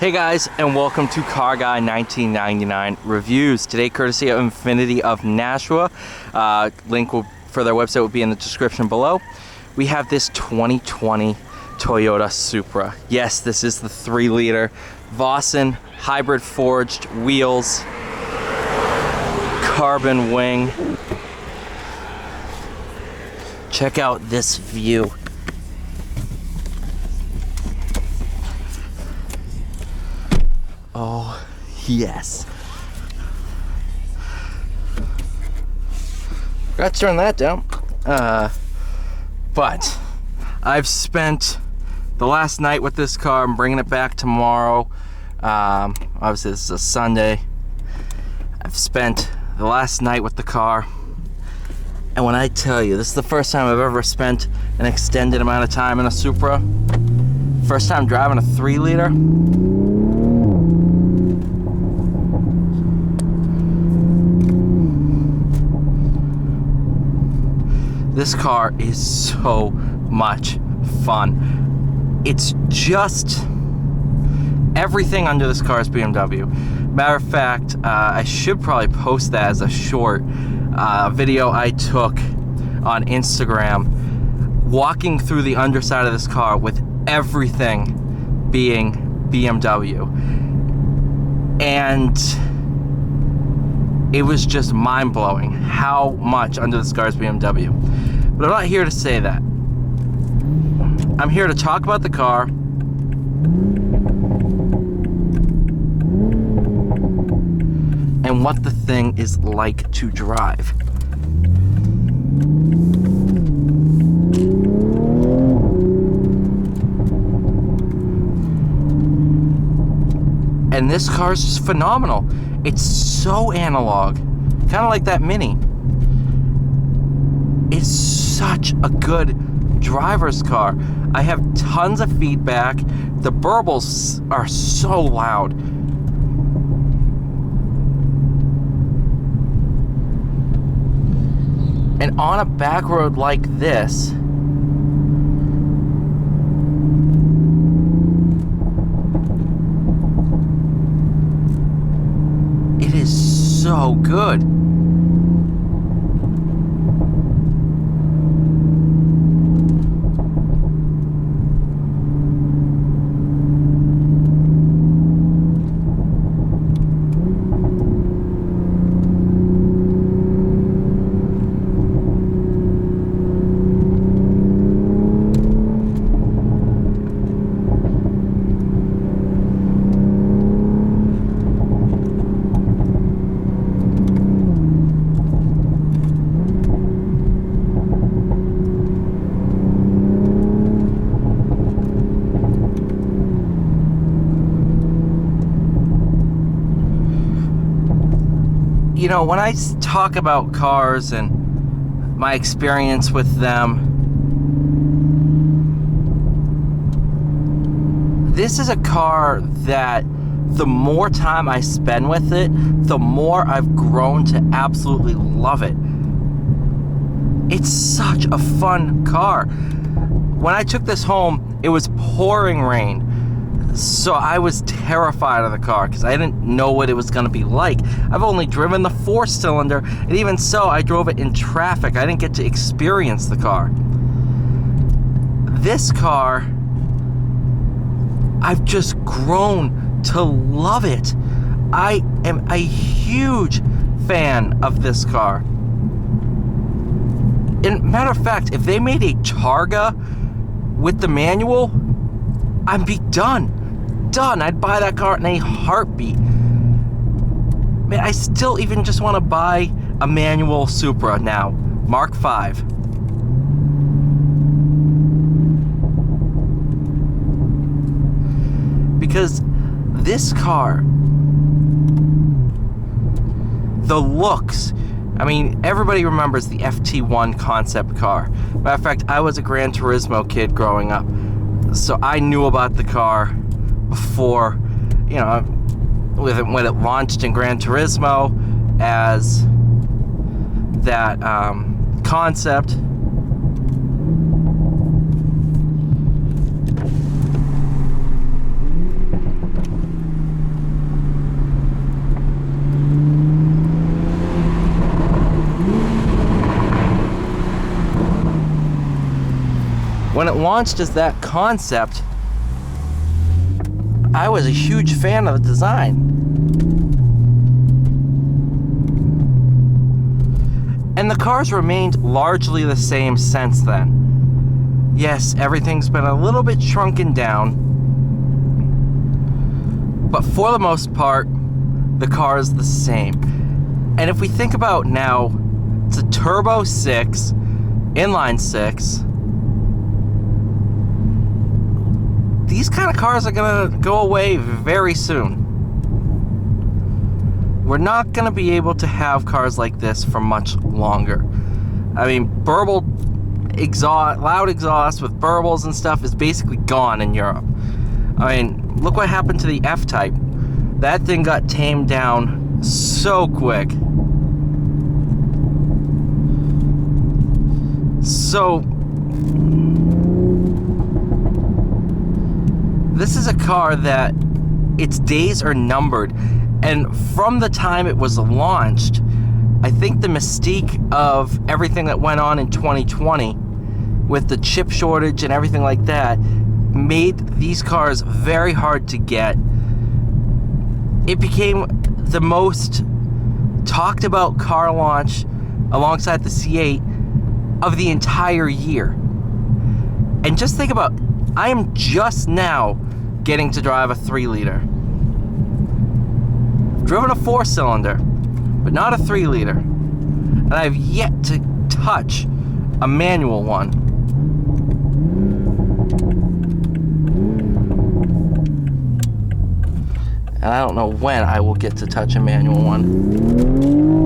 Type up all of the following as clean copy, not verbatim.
Hey guys, and welcome to Car Guy 1999 Reviews. Today, courtesy of INFINITI of Nashua. Link for their website will be in the description below. We have this 2020 Toyota Supra. Yes, this is the 3-liter Vossen hybrid forged wheels, carbon wing. Check out this view. Oh, yes. Forgot to turn that down. But I've spent the last night with this car. I'm bringing it back tomorrow. Obviously, this is a Sunday. I've spent the last night with the car. And when I tell you, this is the first time I've ever spent an extended amount of time in a Supra. First time driving a 3-liter. This car is so much fun. It's just everything under this car is BMW. Matter of fact, I should probably post that as a short video I took on Instagram, walking through the underside of this car with everything being BMW. And it was just mind-blowing how much under this car is BMW. But I'm not here to say that. I'm here to talk about the car and what the thing is like to drive. And this car is just phenomenal. It's so analog, kind of like that Mini. It's such a good driver's car. I have tons of feedback. The burbles are so loud. And on a back road like this, it is so good. You know, when I talk about cars and my experience with them, this is a car that the more time I spend with it, the more I've grown to absolutely love it. It's such a fun car. When I took this home, it was pouring rain. So I was terrified of the car because I didn't know what it was going to be like. I've only driven the 4-cylinder, and even so, I drove it in traffic. I didn't get to experience the car. This car, I've just grown to love it. I am a huge fan of this car. And matter of fact, if they made a Targa with the manual, I'd be done. I'd buy that car in a heartbeat. Man, I still even just want to buy a manual Supra now, Mark V. Because this car, the looks, I mean, everybody remembers the FT1 concept car. Matter of fact, I was a Gran Turismo kid growing up, so I knew about the car before, you know, when it launched in Gran Turismo as that concept. launched as that concept, I was a huge fan of the design. And the cars remained largely the same since then. Yes, everything's been a little bit shrunken down, but for the most part, the car is the same. And if we think about now, it's a turbo 6, inline 6. These kind of cars are gonna go away very soon. We're not gonna be able to have cars like this for much longer. I mean, burble exhaust, loud exhaust with burbles and stuff is basically gone in Europe. I mean, look what happened to the F-Type. That thing got tamed down so quick. So, this is a car that its days are numbered, and from the time it was launched, I think the mystique of everything that went on in 2020 with the chip shortage and everything like that made these cars very hard to get. It became the most talked about car launch alongside the C8 of the entire year. And just think about, I am just now getting to drive a 3-liter. I've driven a 4-cylinder, but not a 3-liter. And I've yet to touch a manual one. And I don't know when I will get to touch a manual one.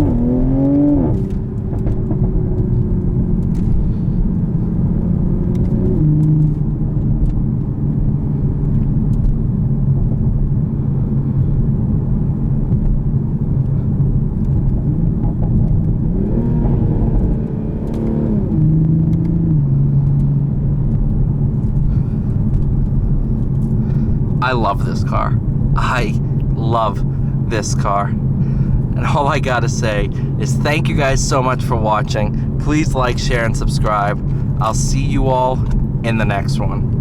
I love this car. I love this car. And all I gotta say is thank you guys so much for watching. Please like, share, and subscribe. I'll see you all in the next one.